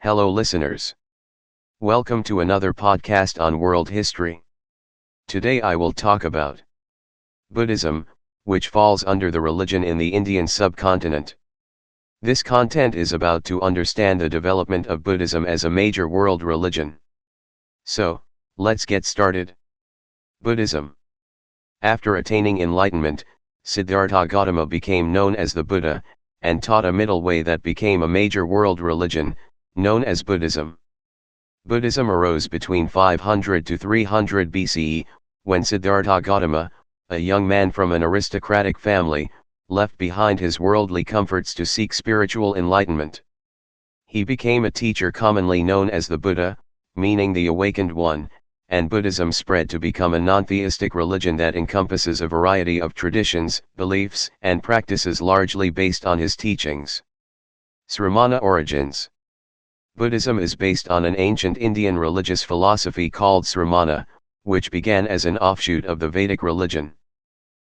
Hello listeners. Welcome to another podcast on world history. Today I will talk about Buddhism, which falls under the religion in the Indian subcontinent. This content is about to understand the development of Buddhism as a major world religion. So, let's get started. Buddhism. After attaining enlightenment, Siddhartha Gautama became known as the Buddha, and taught a middle way that became a major world religion, known as Buddhism. Buddhism arose between 500 to 300 BCE, when Siddhartha Gautama, a young man from an aristocratic family, left behind his worldly comforts to seek spiritual enlightenment. He became a teacher commonly known as the Buddha, meaning the awakened one, and Buddhism spread to become a non-theistic religion that encompasses a variety of traditions, beliefs, and practices largely based on his teachings. Sramana Origins. Buddhism is based on an ancient Indian religious philosophy called Sramana, which began as an offshoot of the Vedic religion.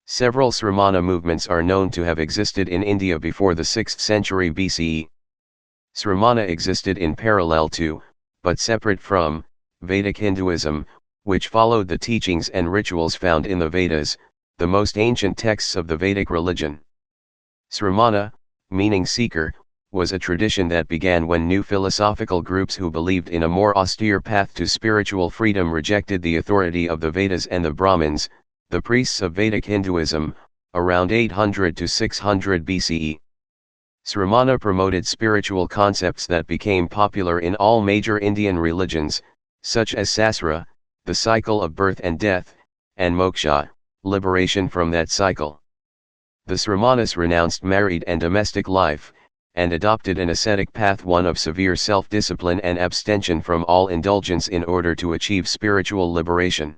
Several Sramana movements are known to have existed in India before the 6th century BCE. Sramana existed in parallel to, but separate from, Vedic Hinduism, which followed the teachings and rituals found in the Vedas, the most ancient texts of the Vedic religion. Sramana, meaning seeker, was a tradition that began when new philosophical groups who believed in a more austere path to spiritual freedom rejected the authority of the Vedas and the Brahmins, the priests of Vedic Hinduism, around 800 to 600 BCE. Sramana promoted spiritual concepts that became popular in all major Indian religions, such as Sasra, the cycle of birth and death, and Moksha, liberation from that cycle. The Sramanas renounced married and domestic life, and adopted an ascetic path, one of severe self-discipline and abstention from all indulgence in order to achieve spiritual liberation.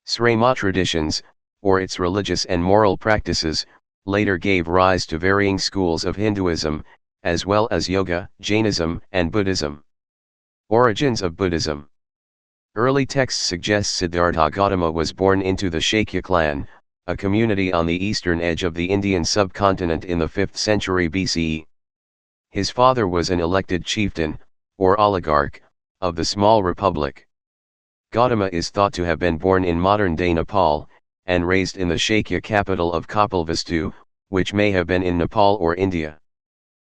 Srama traditions, or its religious and moral practices, later gave rise to varying schools of Hinduism, as well as Yoga, Jainism, and Buddhism. Origins of Buddhism. Early texts suggest Siddhartha Gautama was born into the Shakya clan, a community on the eastern edge of the Indian subcontinent in the 5th century BCE. His father was an elected chieftain, or oligarch, of the small republic. Gautama is thought to have been born in modern-day Nepal, and raised in the Shakya capital of Kapilvastu, which may have been in Nepal or India.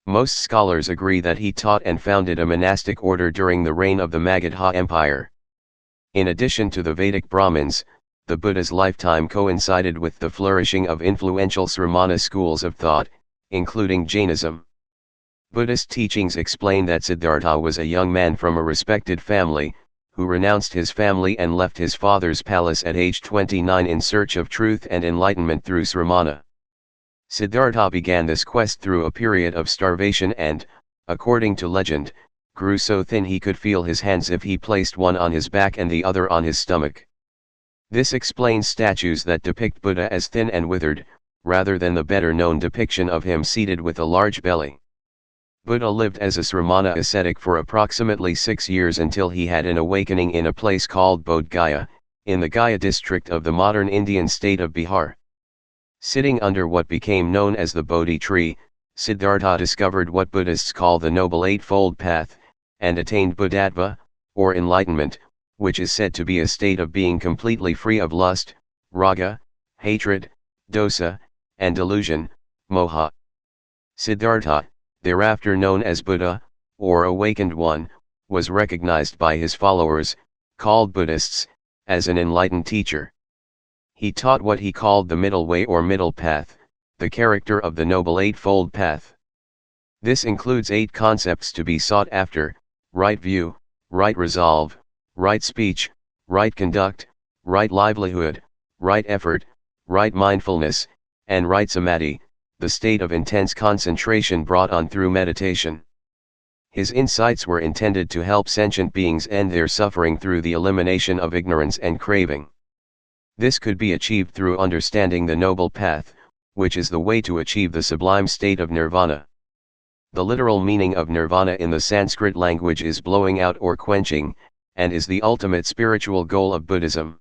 Most scholars agree that he taught and founded a monastic order during the reign of the Magadha Empire. In addition to the Vedic Brahmins, the Buddha's lifetime coincided with the flourishing of influential Sramana schools of thought, including Jainism. Buddhist teachings explain that Siddhartha was a young man from a respected family, who renounced his family and left his father's palace at age 29 in search of truth and enlightenment through Sramana. Siddhartha began this quest through a period of starvation and, according to legend, grew so thin he could feel his hands if he placed one on his back and the other on his stomach. This explains statues that depict Buddha as thin and withered, rather than the better-known depiction of him seated with a large belly. Buddha lived as a Sramana ascetic for approximately 6 years until he had an awakening in a place called Bodh Gaya, in the Gaya district of the modern Indian state of Bihar. Sitting under what became known as the Bodhi tree, Siddhartha discovered what Buddhists call the Noble Eightfold Path, and attained Bodhisattva, or enlightenment, which is said to be a state of being completely free of lust, raga, hatred, dosa, and delusion, moha. Siddhartha, thereafter known as Buddha, or Awakened One, was recognized by his followers, called Buddhists, as an enlightened teacher. He taught what he called the middle way or middle path, the character of the Noble Eightfold Path. This includes 8 concepts to be sought after: right view, right resolve, right speech, right conduct, right livelihood, right effort, right mindfulness, and right samadhi, the state of intense concentration brought on through meditation. His insights were intended to help sentient beings end their suffering through the elimination of ignorance and craving. This could be achieved through understanding the Noble Path, which is the way to achieve the sublime state of nirvana. The literal meaning of nirvana in the Sanskrit language is blowing out or quenching, and is the ultimate spiritual goal of Buddhism.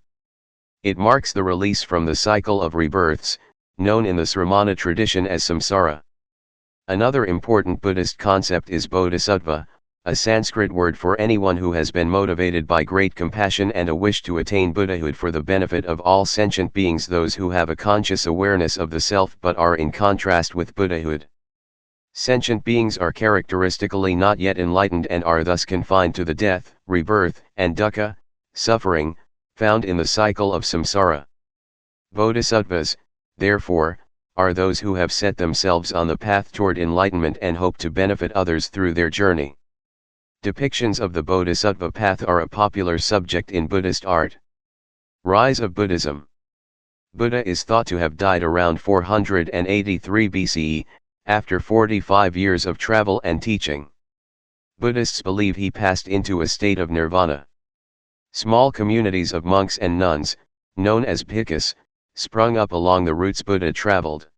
It marks the release from the cycle of rebirths, known in the Sramana tradition as samsara. Another important Buddhist concept is Bodhisattva, a Sanskrit word for anyone who has been motivated by great compassion and a wish to attain Buddhahood for the benefit of all sentient beings, those who have a conscious awareness of the self but are in contrast with Buddhahood. Sentient beings are characteristically not yet enlightened and are thus confined to the death, rebirth, and dukkha, suffering, found in the cycle of samsara. Bodhisattvas, therefore, are those who have set themselves on the path toward enlightenment and hope to benefit others through their journey. Depictions of the Bodhisattva path are a popular subject in Buddhist art. Rise of Buddhism. Buddha is thought to have died around 483 BCE, after 45 years of travel and teaching. Buddhists believe he passed into a state of nirvana. Small communities of monks and nuns, known as bhikkhus, sprung up along the routes Buddha traveled.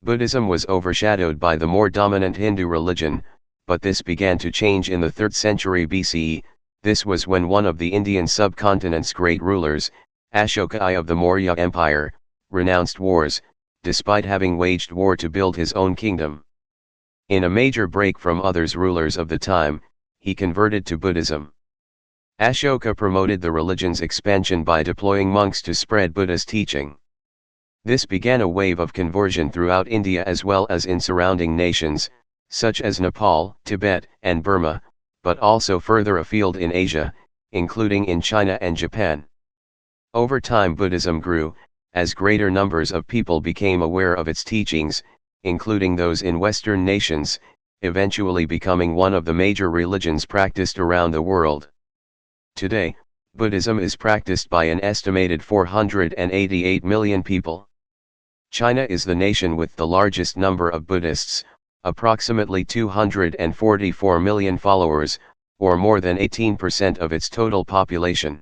Buddhism was overshadowed by the more dominant Hindu religion, but this began to change in the 3rd century BCE. This was when one of the Indian subcontinent's great rulers, Ashoka I of the Maurya Empire, renounced wars, despite having waged war to build his own kingdom. In a major break from others rulers of the time, he converted to Buddhism. Ashoka promoted the religion's expansion by deploying monks to spread Buddha's teaching. This began a wave of conversion throughout India as well as in surrounding nations, such as Nepal, Tibet, and Burma, but also further afield in Asia, including in China and Japan. Over time Buddhism grew, as greater numbers of people became aware of its teachings, including those in Western nations, eventually becoming one of the major religions practiced around the world. Today, Buddhism is practiced by an estimated 488 million people. China is the nation with the largest number of Buddhists, approximately 244 million followers, or more than 18% of its total population.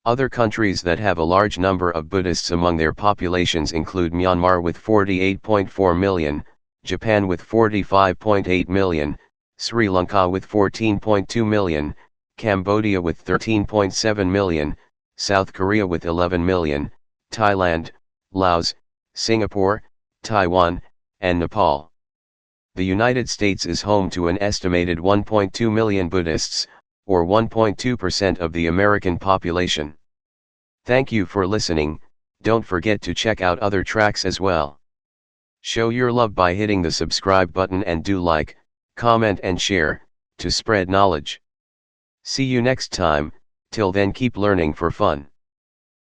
Other countries that have a large number of Buddhists among their populations include Myanmar with 48.4 million, Japan with 45.8 million, Sri Lanka with 14.2 million, Cambodia with 13.7 million, South Korea with 11 million, Thailand, Laos, Singapore, Taiwan, and Nepal. The United States is home to an estimated 1.2 million Buddhists, or 1.2% of the American population. Thank you for listening. Don't forget to check out other tracks as well. Show your love by hitting the subscribe button and do like, comment and share, to spread knowledge. See you next time. Till then keep learning for fun.